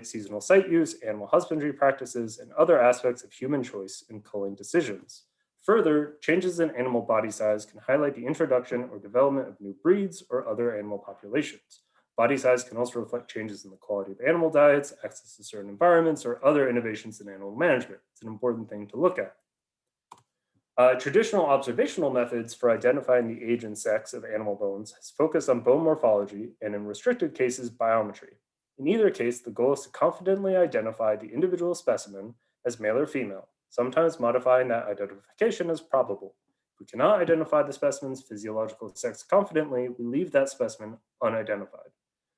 seasonal site use, animal husbandry practices, and other aspects of human choice in culling decisions. Further, changes in animal body size can highlight the introduction or development of new breeds or other animal populations. Body size can also reflect changes in the quality of animal diets, access to certain environments, or other innovations in animal management. It's an important thing to look at. Traditional observational methods for identifying the age and sex of animal bones has focused on bone morphology and, in restricted cases, biometry. In either case, the goal is to confidently identify the individual specimen as male or female, sometimes modifying that identification as probable. If we cannot identify the specimen's physiological sex confidently, we leave that specimen unidentified.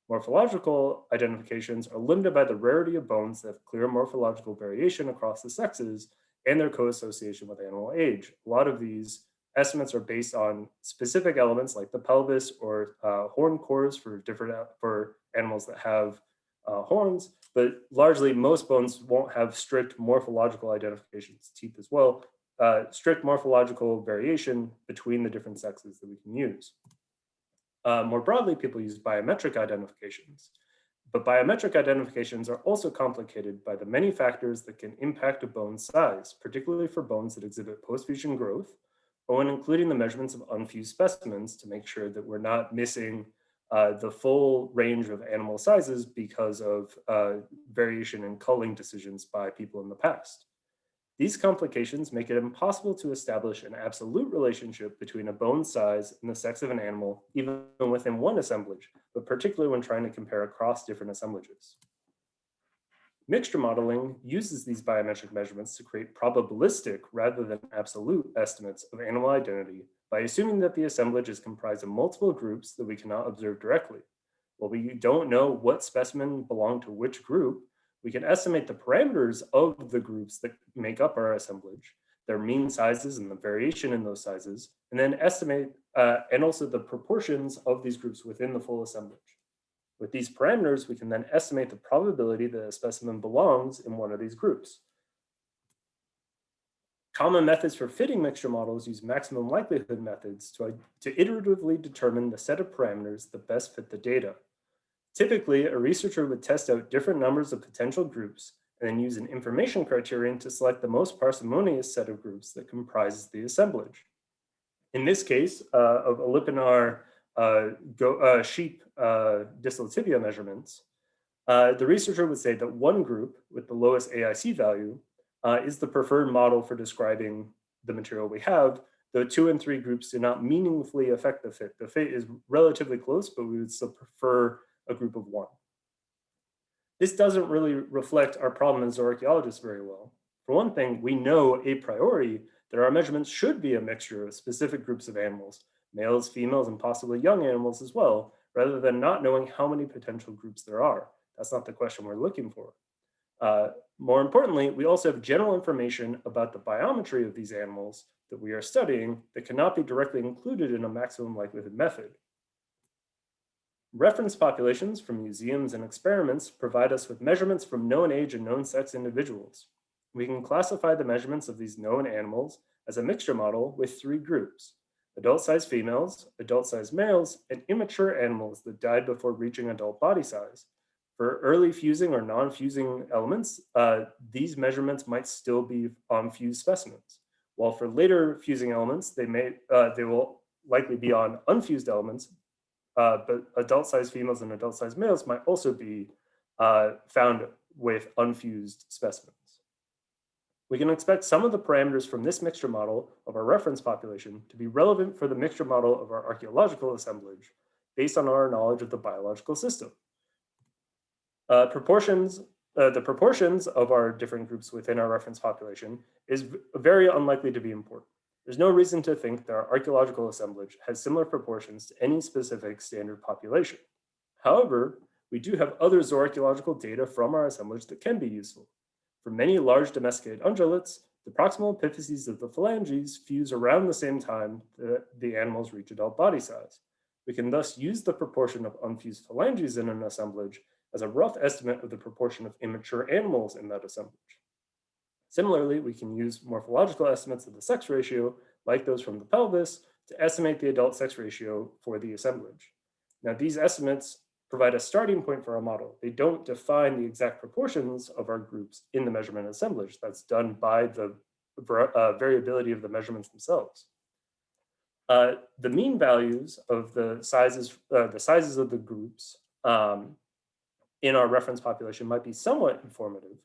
Morphological identifications are limited by the rarity of bones that have clear morphological variation across the sexes and their co-association with animal age. A lot of these estimates are based on specific elements like the pelvis or horn cores for animals that have horns, but largely most bones won't have strict morphological identifications, teeth as well, strict morphological variation between the different sexes that we can use. More broadly, people use biometric identifications, but biometric identifications are also complicated by the many factors that can impact a bone's size, particularly for bones that exhibit post-fusion growth, or when including the measurements of unfused specimens to make sure that we're not missing the full range of animal sizes because of variation in culling decisions by people in the past. These complications make it impossible to establish an absolute relationship between a bone size and the sex of an animal, even within one assemblage, but particularly when trying to compare across different assemblages. Mixture modeling uses these biometric measurements to create probabilistic rather than absolute estimates of animal identity by assuming that the assemblage is comprised of multiple groups that we cannot observe directly. While we don't know what specimen belonged to which group, we can estimate the parameters of the groups that make up our assemblage, their mean sizes and the variation in those sizes, and then estimate and also the proportions of these groups within the full assemblage. With these parameters, we can then estimate the probability that a specimen belongs in one of these groups. Common methods for fitting mixture models use maximum likelihood methods to iteratively determine the set of parameters that best fit the data. Typically, a researcher would test out different numbers of potential groups and then use an information criterion to select the most parsimonious set of groups that comprises the assemblage. In this case, of Olipinar sheep distal tibia measurements, the researcher would say that one group with the lowest AIC value is the preferred model for describing the material we have, though 2 and 3 groups do not meaningfully affect the fit. The fit is relatively close, but we would still prefer a group of 1. This doesn't really reflect our problem as archaeologists very well. For one thing, we know a priori that our measurements should be a mixture of specific groups of animals, males, females, and possibly young animals as well, rather than not knowing how many potential groups there are. That's not the question we're looking for. More importantly, we also have general information about the biometry of these animals that we are studying that cannot be directly included in a maximum likelihood method. Reference populations from museums and experiments provide us with measurements from known age and known sex individuals. We can classify the measurements of these known animals as a mixture model with 3 groups: adult-sized females, adult-sized males, and immature animals that died before reaching adult body size. For early fusing or non-fusing elements, these measurements might still be on fused specimens, while for later fusing elements, they will likely be on unfused elements, but adult-sized females and adult-sized males might also be found with unfused specimens. We can expect some of the parameters from this mixture model of our reference population to be relevant for the mixture model of our archaeological assemblage based on our knowledge of the biological system. The proportions of our different groups within our reference population is very unlikely to be important. There's no reason to think that our archaeological assemblage has similar proportions to any specific standard population. However, we do have other zooarchaeological data from our assemblage that can be useful. For many large domesticated ungulates, the proximal epiphyses of the phalanges fuse around the same time that the animals reach adult body size. We can thus use the proportion of unfused phalanges in an assemblage as a rough estimate of the proportion of immature animals in that assemblage. Similarly, we can use morphological estimates of the sex ratio, like those from the pelvis, to estimate the adult sex ratio for the assemblage. Now, these estimates provide a starting point for our model. They don't define the exact proportions of our groups in the measurement assemblage. That's done by the variability of the measurements themselves. The mean values of the sizes of the groups in our reference population might be somewhat informative,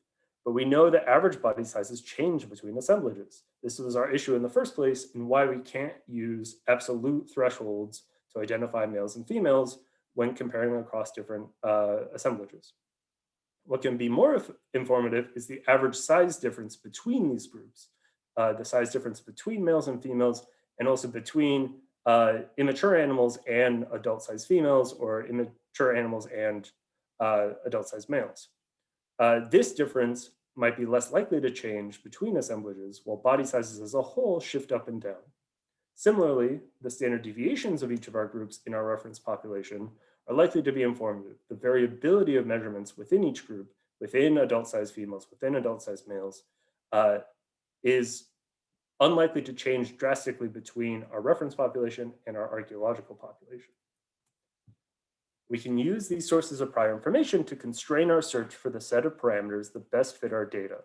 but we know that average body sizes change between assemblages. This was our issue in the first place and why we can't use absolute thresholds to identify males and females when comparing across different assemblages. What can be more informative is the average size difference between these groups, the size difference between males and females, and also between immature animals and adult-sized females, or immature animals and adult-sized males. This difference might be less likely to change between assemblages, while body sizes as a whole shift up and down. Similarly, the standard deviations of each of our groups in our reference population are likely to be informative. The variability of measurements within each group, within adult-sized females, within adult-sized males, is unlikely to change drastically between our reference population and our archaeological population. We can use these sources of prior information to constrain our search for the set of parameters that best fit our data.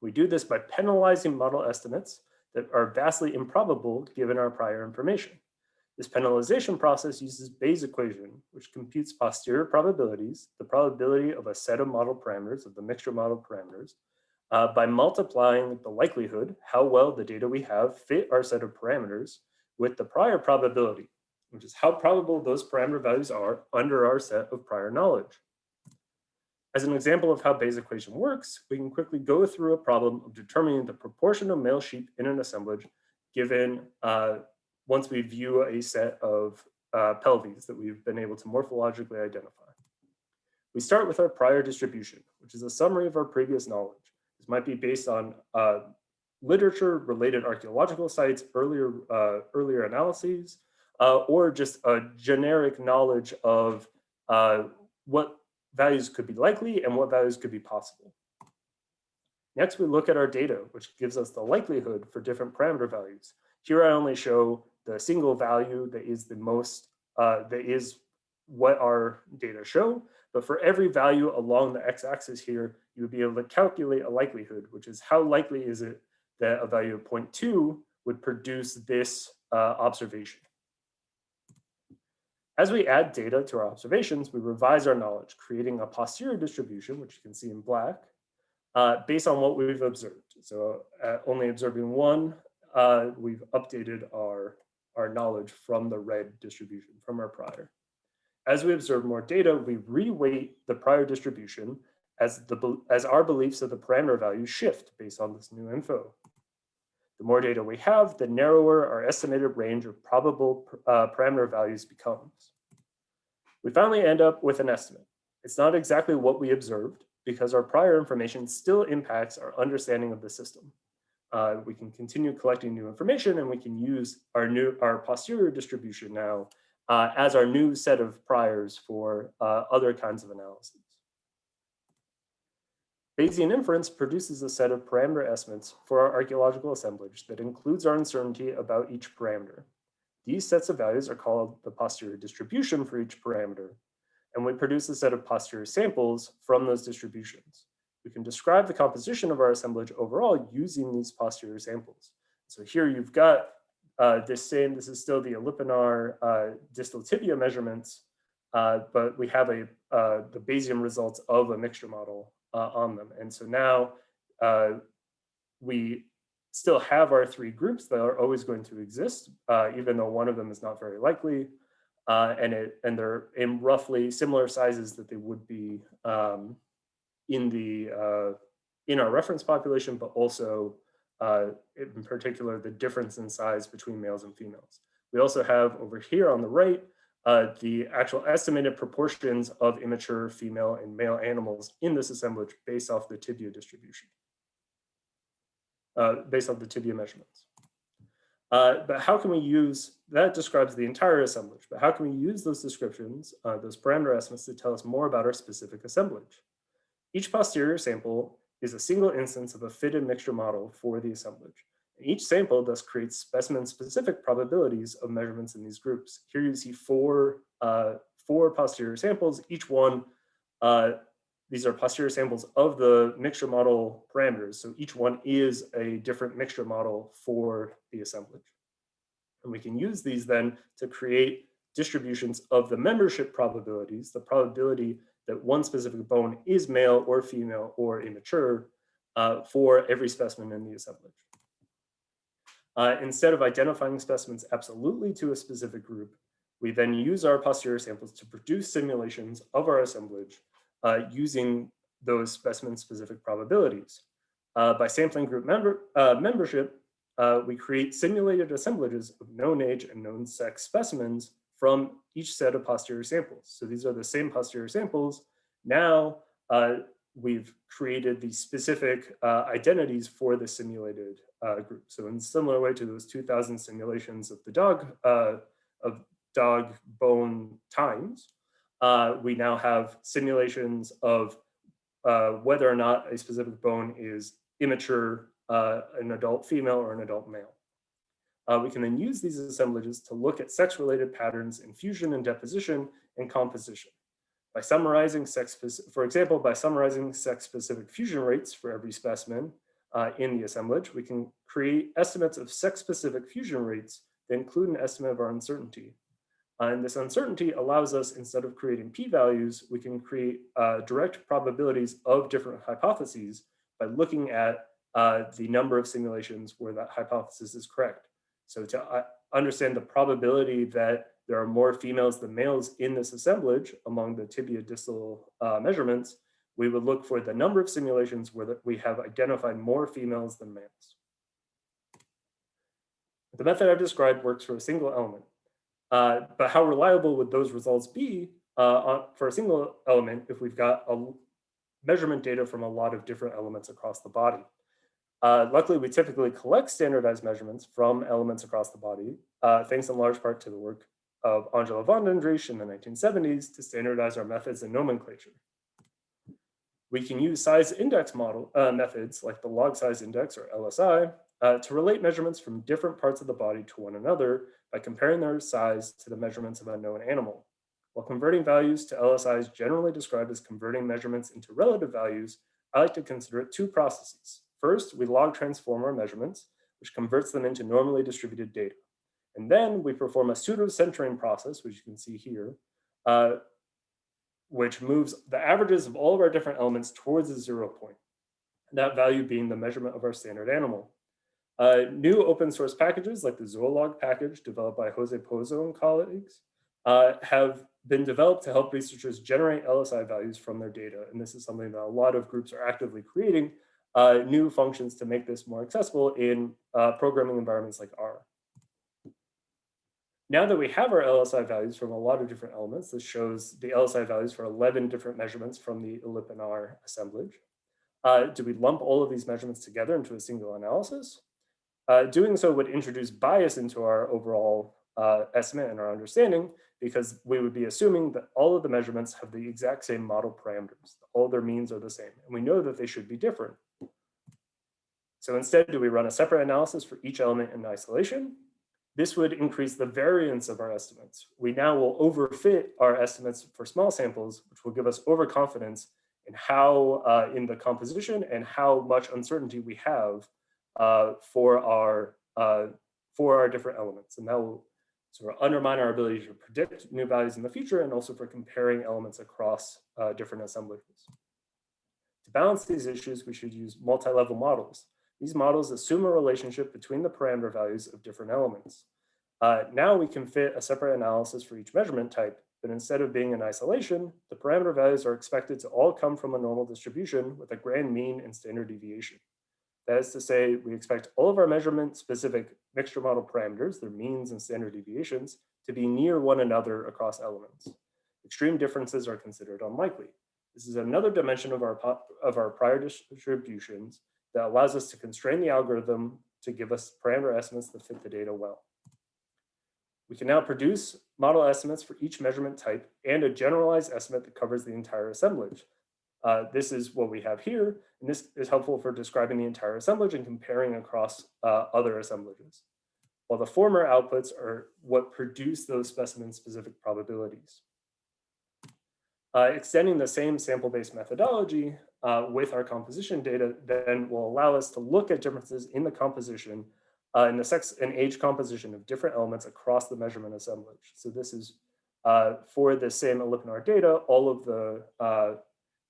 We do this by penalizing model estimates that are vastly improbable given our prior information. This penalization process uses Bayes' equation, which computes posterior probabilities, the probability of a set of model parameters, of the mixture model parameters, by multiplying the likelihood, how well the data we have fit our set of parameters, with the prior probability, which is how probable those parameter values are under our set of prior knowledge. As an example of how Bayes' equation works, we can quickly go through a problem of determining the proportion of male sheep in an assemblage given once we view a set of pelvies that we've been able to morphologically identify. We start with our prior distribution, which is a summary of our previous knowledge. This might be based on literature-related archaeological sites, earlier analyses, or just a generic knowledge of what values could be likely and what values could be possible. Next, we look at our data, which gives us the likelihood for different parameter values. Here I only show the single value that is the most, that is what our data show, but for every value along the x-axis here, you would be able to calculate a likelihood, which is how likely is it that a value of 0.2 would produce this observation. As we add data to our observations, we revise our knowledge, creating a posterior distribution, which you can see in black, based on what we've observed. So only observing one, we've updated our knowledge from the red distribution, from our prior. As we observe more data, we reweight the prior distribution as our beliefs of the parameter values shift based on this new info. The more data we have, the narrower our estimated range of probable parameter values becomes. We finally end up with an estimate. It's not exactly what we observed because our prior information still impacts our understanding of the system. We can continue collecting new information and we can use our posterior distribution now as our new set of priors for other kinds of analyses. Bayesian inference produces a set of parameter estimates for our archaeological assemblage that includes our uncertainty about each parameter. These sets of values are called the posterior distribution for each parameter, and we produce a set of posterior samples from those distributions. We can describe the composition of our assemblage overall using these posterior samples. So here you've got this is still the Alipinar distal tibia measurements, but we have the Bayesian results of a mixture model on them. And so now we still have our three groups that are always going to exist, even though one of them is not very likely, and they're in roughly similar sizes that they would be in our reference population, but also in particular the difference in size between males and females. We also have over here on the right the actual estimated proportions of immature female and male animals in this assemblage based off the tibia distribution, based off the tibia measurements. But how can we use, that describes the entire assemblage, but how can we use those descriptions, those parameter estimates to tell us more about our specific assemblage? Each posterior sample is a single instance of a fitted mixture model for the assemblage. And each sample thus creates specimen-specific probabilities of measurements in these groups. Here you see four 4 posterior samples. Each one, these are posterior samples of the mixture model parameters. So each one is a different mixture model for the assemblage. And we can use these then to create distributions of the membership probabilities, the probability that one specific bone is male or female or immature for every specimen in the assemblage. Instead of identifying specimens absolutely to a specific group, we then use our posterior samples to produce simulations of our assemblage using those specimen-specific probabilities. By sampling group membership, we create simulated assemblages of known age and known sex specimens from each set of posterior samples. So these are the same posterior samples. Now we've created the specific identities for the simulated group. So in a similar way to those 2000 simulations of the dog bone times, we now have simulations of whether or not a specific bone is immature, an adult female or an adult male. We can then use these assemblages to look at sex-related patterns in fusion and deposition and composition. By summarizing for example, by summarizing sex-specific fusion rates for every specimen in the assemblage, we can create estimates of sex-specific fusion rates that include an estimate of our uncertainty. And this uncertainty allows us, instead of creating p-values, we can create direct probabilities of different hypotheses by looking at the number of simulations where that hypothesis is correct. So to understand the probability that there are more females than males in this assemblage among the tibia distal measurements, we would look for the number of simulations where we have identified more females than males. The method I've described works for a single element. But how reliable would those results be for a single element if we've got measurement data from a lot of different elements across the body? Luckily, we typically collect standardized measurements from elements across the body, thanks in large part to the work of Angela van den Driesch in the 1970s to standardize our methods and nomenclature. We can use size index methods like the log size index or LSI to relate measurements from different parts of the body to one another by comparing their size to the measurements of a known animal. While converting values to LSI is generally described as converting measurements into relative values, I like to consider it two processes. First, we log transform our measurements, which converts them into normally distributed data. And then we perform a pseudo-centering process, which you can see here, which moves the averages of all of our different elements towards a 0 point, that value being the measurement of our standard animal. New open source packages like the Zoolog package developed by Jose Pozo and colleagues have been developed to help researchers generate LSI values from their data. And this is something that a lot of groups are actively creating new functions to make this more accessible in programming environments like R. Now that we have our LSI values from a lot of different elements, this shows the LSI values for 11 different measurements from the Elliptinar assemblage. Do we lump all of these measurements together into a single analysis? Doing so would introduce bias into our overall estimate and our understanding, because we would be assuming that all of the measurements have the exact same model parameters. All their means are the same, and we know that they should be different. So instead, do we run a separate analysis for each element in isolation? This would increase the variance of our estimates. We now will overfit our estimates for small samples, which will give us overconfidence in how, in the composition and how much uncertainty we have for our different elements. And that will sort of undermine our ability to predict new values in the future, and also for comparing elements across different assemblages. To balance these issues, we should use multi-level models. These models assume a relationship between the parameter values of different elements. Now we can fit a separate analysis for each measurement type, but instead of being in isolation, the parameter values are expected to all come from a normal distribution with a grand mean and standard deviation. That is to say, we expect all of our measurement-specific mixture model parameters, their means and standard deviations, to be near one another across elements. Extreme differences are considered unlikely. This is another dimension of our prior distributions that allows us to constrain the algorithm to give us parameter estimates that fit the data well. We can now produce model estimates for each measurement type and a generalized estimate that covers the entire assemblage. This is what we have here, and this is helpful for describing the entire assemblage and comparing across other assemblages, while the former outputs are what produce those specimen-specific probabilities. Extending the same sample-based methodology with our composition data then will allow us to look at differences in the composition, in the sex and age composition of different elements across the measurement assemblage. So this is for the same Elipnar data, all of the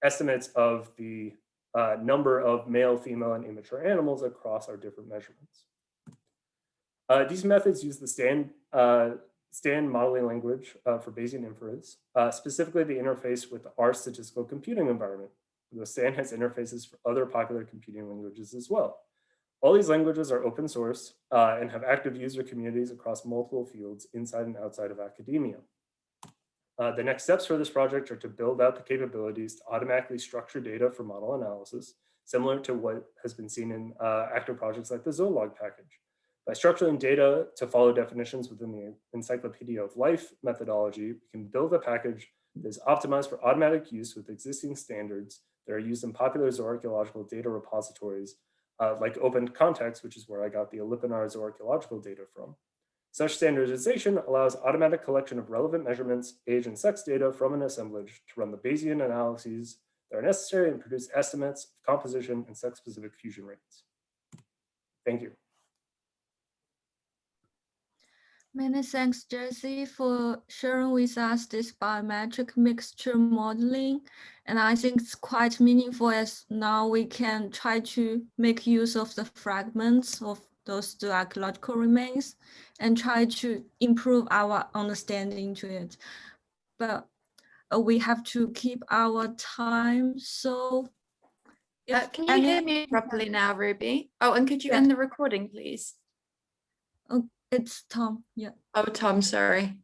estimates of the number of male, female, and immature animals across our different measurements. These methods use the stand modeling language for Bayesian inference, specifically the interface with our statistical computing environment. The STAN has interfaces for other popular computing languages as well. All these languages are open source and have active user communities across multiple fields inside and outside of academia. The next steps for this project are to build out the capabilities to automatically structure data for model analysis, similar to what has been seen in active projects like the Zoolog package. By structuring data to follow definitions within the Encyclopedia of Life methodology, we can build a package that is optimized for automatic use with existing standards that are used in popular zooarchaeological data repositories, like Open Context, which is where I got the Elipnar zooarchaeological data from. Such standardization allows automatic collection of relevant measurements, age, and sex data from an assemblage to run the Bayesian analyses that are necessary and produce estimates of composition and sex-specific fusion rates. Thank you. Many thanks, Jesse, for sharing with us this biometric mixture modeling. And I think it's quite meaningful as now we can try to make use of the fragments of those two archaeological remains and try to improve our understanding to it. But we have to keep our time. So can you hear me properly now, Ruby? Oh, and could you end the recording, please? Oh, it's Tom, yeah. Oh, Tom, sorry.